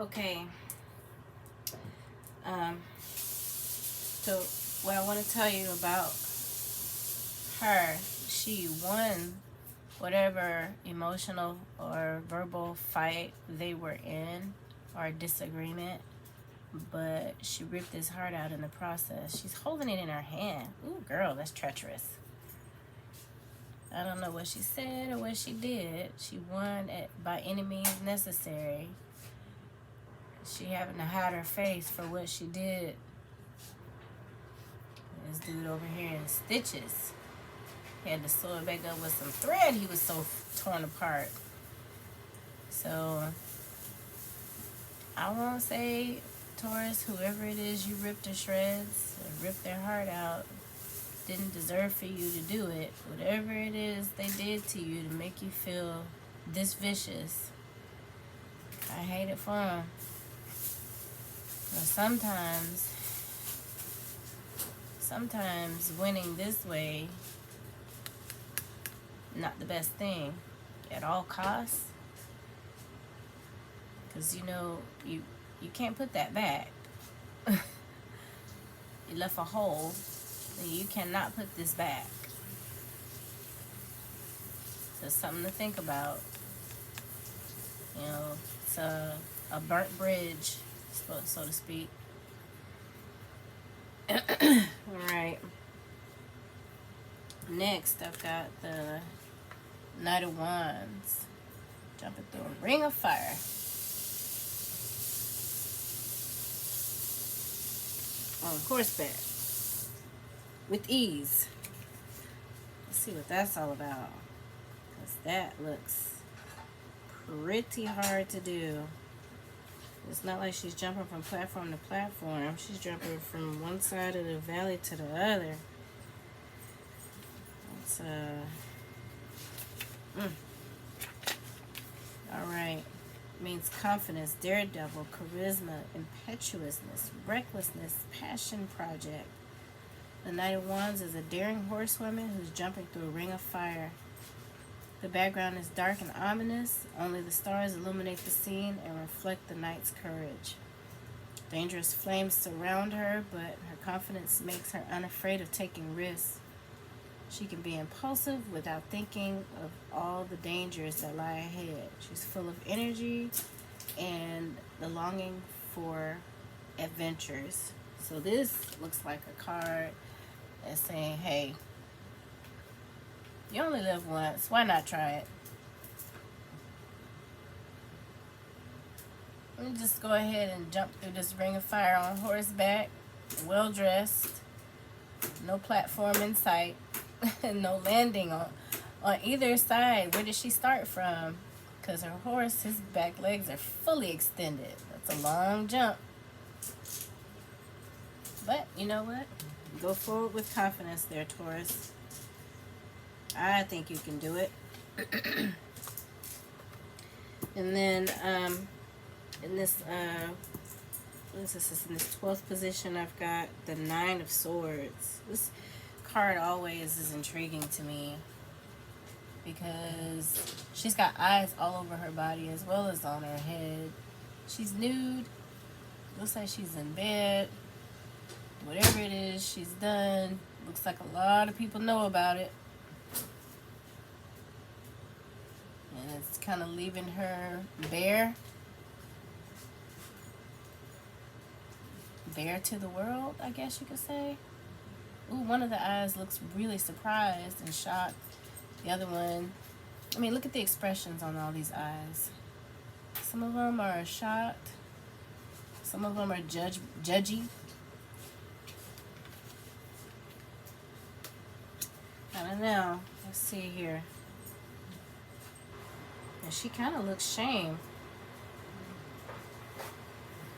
Okay. So what I want to tell you about her, she won whatever emotional or verbal fight they were in or disagreement, but she ripped his heart out in the process. She's holding it in her hand. Ooh, girl, that's treacherous. I don't know what she said or what she did. She won by any means necessary. She having to hide her face for what she did. This dude over here in stitches. He had to sew it back up with some thread. He was so torn apart. So I won't say, Taurus, whoever it is you ripped to shreds or ripped their heart out didn't deserve for you to do it. Whatever it is they did to you to make you feel this vicious, I hate it for them. But sometimes winning this way, not the best thing at all costs. Because you can't put that back. You left a hole, and you cannot put this back. So it's something to think about. It's a burnt bridge, so to speak. Alright. Next, I've got the Knight of Wands jumping through a ring of fire. On horseback with ease. Let's see what that's all about, because that looks pretty hard to do. It's not like she's jumping from platform to platform. She's jumping from one side of the valley to the other. It's alright. Means confidence, daredevil, charisma, impetuousness, recklessness, passion project. The Knight of Wands is a daring horsewoman who's jumping through a ring of fire. The background is dark and ominous. Only the stars illuminate the scene and reflect the knight's courage. Dangerous flames surround her, but her confidence makes her unafraid of taking risks. She can be impulsive without thinking of all the dangers that lie ahead. She's full of energy and the longing for adventures. So this looks like a card that's saying, hey, you only live once. Why not try it? Let me just go ahead and jump through this ring of fire on horseback, well dressed, no platform in sight. No landing on either side. Where did she start from? Because her horse, his back legs are fully extended. That's a long jump. But you know what? Go forward with confidence there, Taurus. I think you can do it. And then in this what is this? In this 12th position, I've got the Nine of Swords. This card always is intriguing to me because she's got eyes all over her body as well as on her head. She's nude. Looks like she's in bed. Whatever it is she's done, looks like a lot of people know about it. And it's kind of leaving her bare to the world, I guess you could say. Ooh, one of the eyes looks really surprised and shocked. The other one, I mean, look at the expressions on all these eyes. Some of them are shocked. Some of them are judgy. I don't know. Let's see here. And she kind of looks shamed.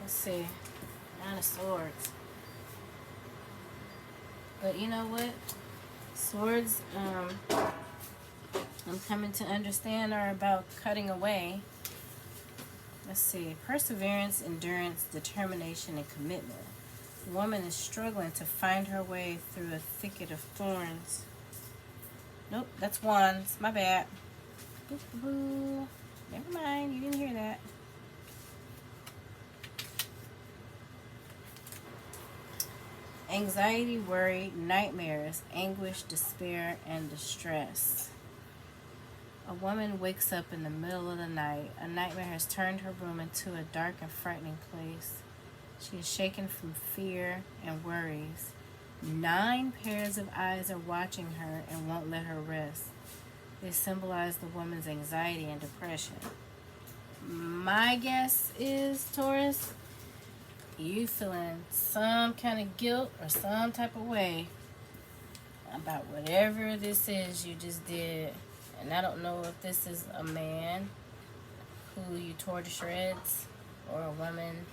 Let's see. Nine of Swords. But you know what? Swords, I'm coming to understand, are about cutting away. Let's see. Perseverance, endurance, determination, and commitment. The woman is struggling to find her way through a thicket of thorns. Nope, that's Wands. My bad. Boo, boo, boo. Never mind, you didn't hear that. Anxiety, worry, nightmares, anguish, despair, and distress. A woman wakes up in the middle of the night. A nightmare has turned her room into a dark and frightening place. She is shaken from fear and worries. 9 pairs of eyes are watching her and won't let her rest. They symbolize the woman's anxiety and depression. My guess is, Taurus, you feeling some kind of guilt or some type of way about whatever this is you just did. And I don't know if this is a man who you tore to shreds or a woman,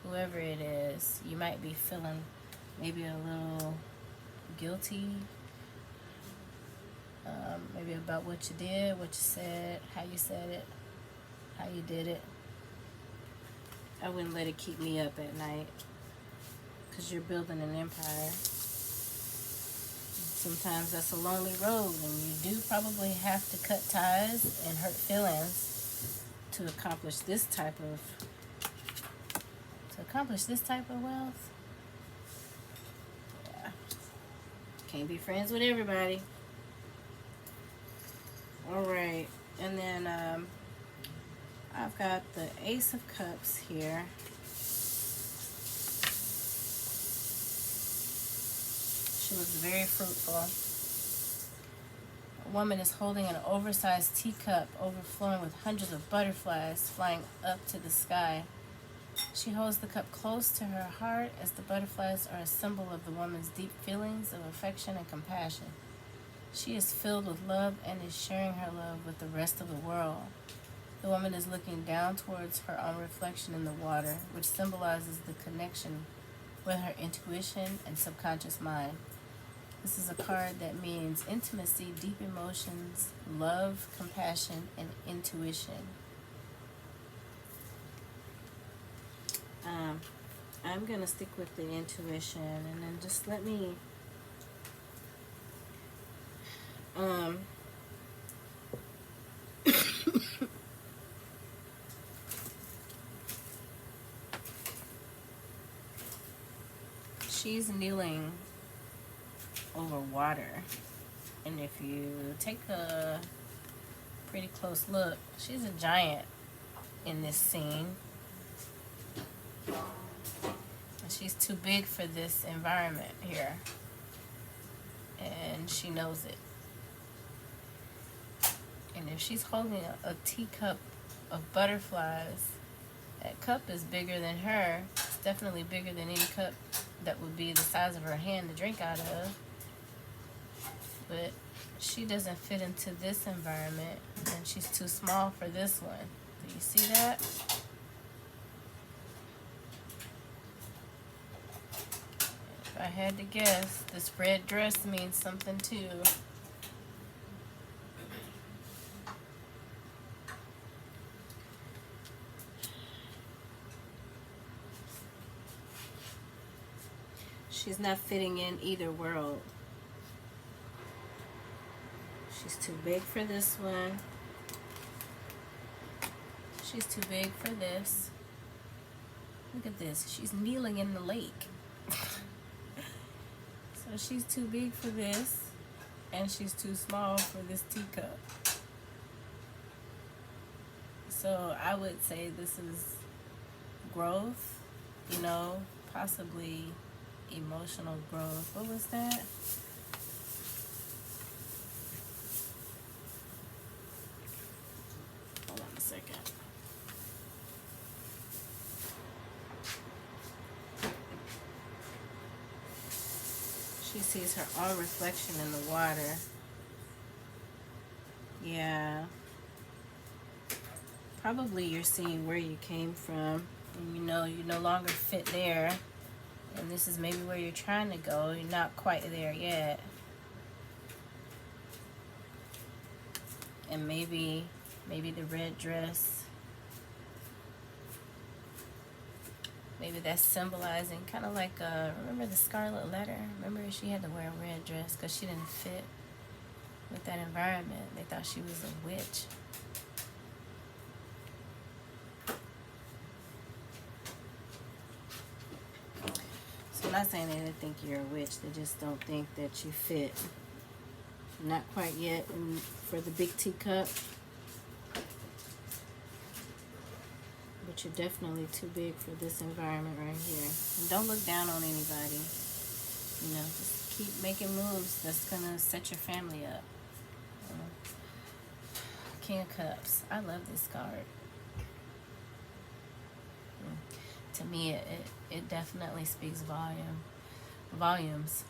whoever it is. You might be feeling maybe a little guilty, maybe about what you did, what you said, how you did it. I wouldn't let it keep me up at night, because you're building an empire. Sometimes that's a lonely road, and you do probably have to cut ties and hurt feelings to accomplish this type of wealth. Yeah. Can't be friends with everybody. Alright, and then I've got the Ace of Cups here. She looks very fruitful. A woman is holding an oversized teacup overflowing with hundreds of butterflies flying up to the sky. She holds the cup close to her heart, as the butterflies are a symbol of the woman's deep feelings of affection and compassion. She is filled with love and is sharing her love with the rest of the world. The woman is looking down towards her own reflection in the water, which symbolizes the connection with her intuition and subconscious mind. This is a card that means intimacy, deep emotions, love, compassion, and intuition. I'm going to stick with the intuition, and then just let me she's kneeling over water, and if you take a pretty close look, she's a giant in this scene, and she's too big for this environment here, and she knows it. And if she's holding a teacup of butterflies, that cup is bigger than her. It's definitely bigger than any cup that would be the size of her hand to drink out of. But she doesn't fit into this environment, and she's too small for this one. Do you see that? If I had to guess, this red dress means something too. She's not fitting in either world. She's too big for this one. She's too big for this. Look at this. She's kneeling in the lake. So she's too big for this, and she's too small for this teacup. So I would say this is growth, possibly emotional growth. What was that? Hold on a second. She sees her own reflection in the water. Yeah. Probably you're seeing where you came from, and you no longer fit there. And this is maybe where you're trying to go. You're not quite there yet. And maybe the red dress, maybe that's symbolizing kind of like, remember the Scarlet Letter? Remember she had to wear a red dress because she didn't fit with that environment. They thought she was a witch. not saying that they think you're a witch. They just don't think that you fit. Not quite yet for the big teacup. But you're definitely too big for this environment right here. And don't look down on anybody. You know, just keep making moves that's going to set your family up. King of Cups. I love this card. To me, it definitely speaks volumes.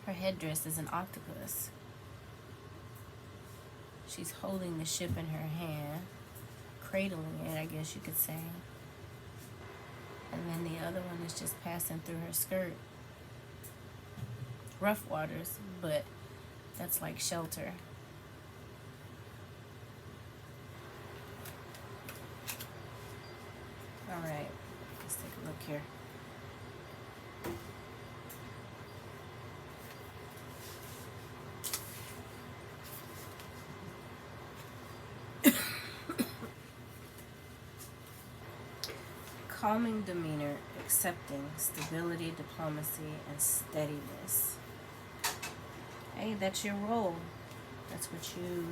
Her headdress is an octopus. She's holding the ship in her hand, cradling it, I guess you could say. And then the other one is just passing through her skirt. Rough waters, but that's like shelter. All right, let's take a look here. Calming demeanor, accepting, stability, diplomacy, and steadiness. Hey, that's your role. That's what you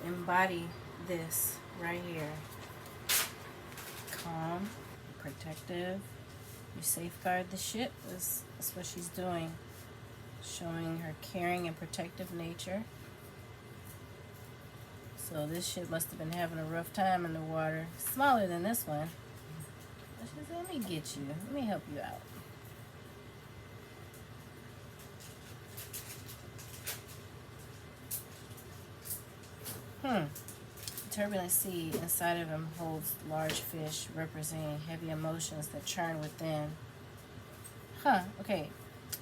embody this right here. Calm, protective. You safeguard the ship. That's what she's doing. Showing her caring and protective nature. So this ship must have been having a rough time in the water. Smaller than this one. Let me get you. Let me help you out. Turbulent sea inside of him holds large fish representing heavy emotions that churn within. Okay.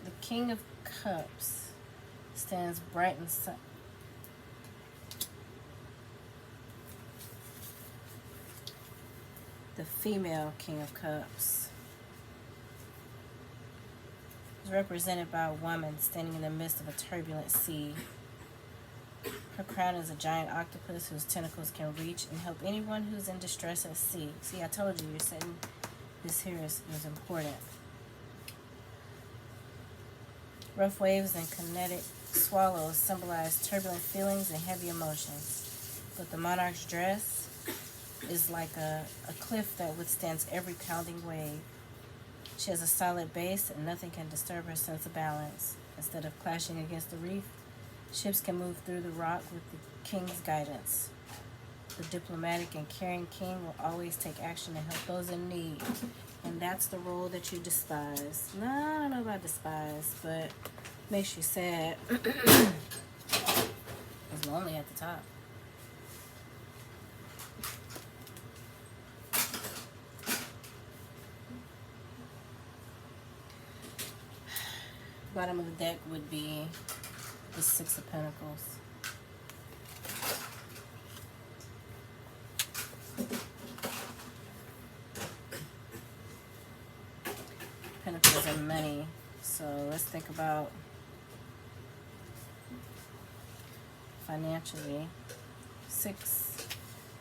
The King of Cups stands bright and sun. The female King of Cups is represented by a woman standing in the midst of a turbulent sea. Her crown is a giant octopus whose tentacles can reach and help anyone who's in distress at sea. See, I told you, you're saying this here is important. Rough waves and kinetic swallows symbolize turbulent feelings and heavy emotions. But the monarch's dress is like a cliff that withstands every pounding wave. She has a solid base and nothing can disturb her sense of balance. Instead of clashing against the reef, ships can move through the rock with the king's guidance. The diplomatic and caring king will always take action to help those in need. And that's the role that you despise. No, I don't know about despise, but makes you sad. It's lonely at the top. Bottom of the deck would be the Six of Pentacles. Pentacles are money. So let's think about financially. 6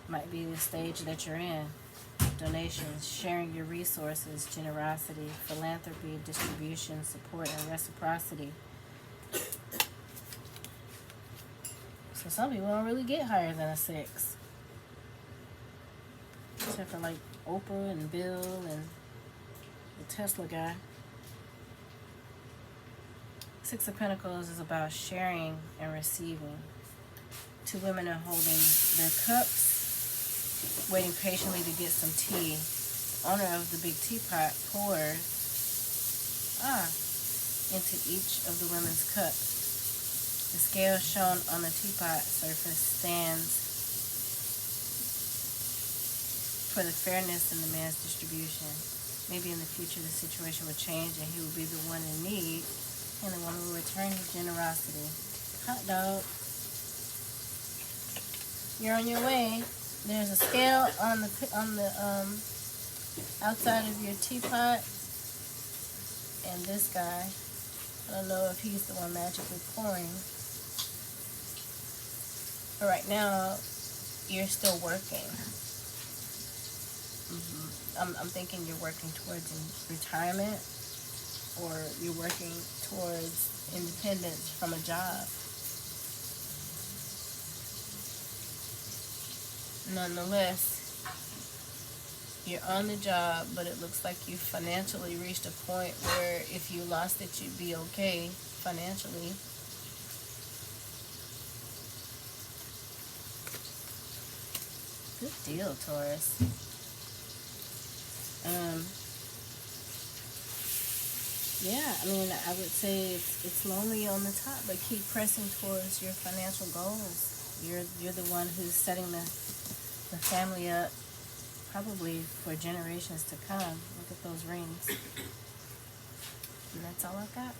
might be the stage that you're in. Donations, sharing your resources, generosity, philanthropy, distribution, support, and reciprocity. So some people don't really get higher than a 6. Except for like Oprah and Bill and the Tesla guy. 6 of Pentacles is about sharing and receiving. 2 women are holding their cups, waiting patiently to get some tea. Owner of the big teapot pours into each of the women's cups. The scale shown on the teapot surface stands for the fairness in the man's distribution. Maybe in the future the situation will change and he will be the one in need, and the woman will return his generosity. Hot dog. You're on your way. There's a scale on the outside of your teapot, and this guy, I don't know if he's the one magically pouring. But right now, you're still working. I'm thinking you're working towards retirement, or you're working towards independence from a job. Nonetheless, you're on the job, but it looks like you financially reached a point where if you lost it, you'd be okay financially. Good deal, Taurus. Yeah, I mean, I would say it's lonely on the top, but keep pressing towards your financial goals. You're the one who's setting the family up, probably for generations to come. Look at those rings. And that's all I've got.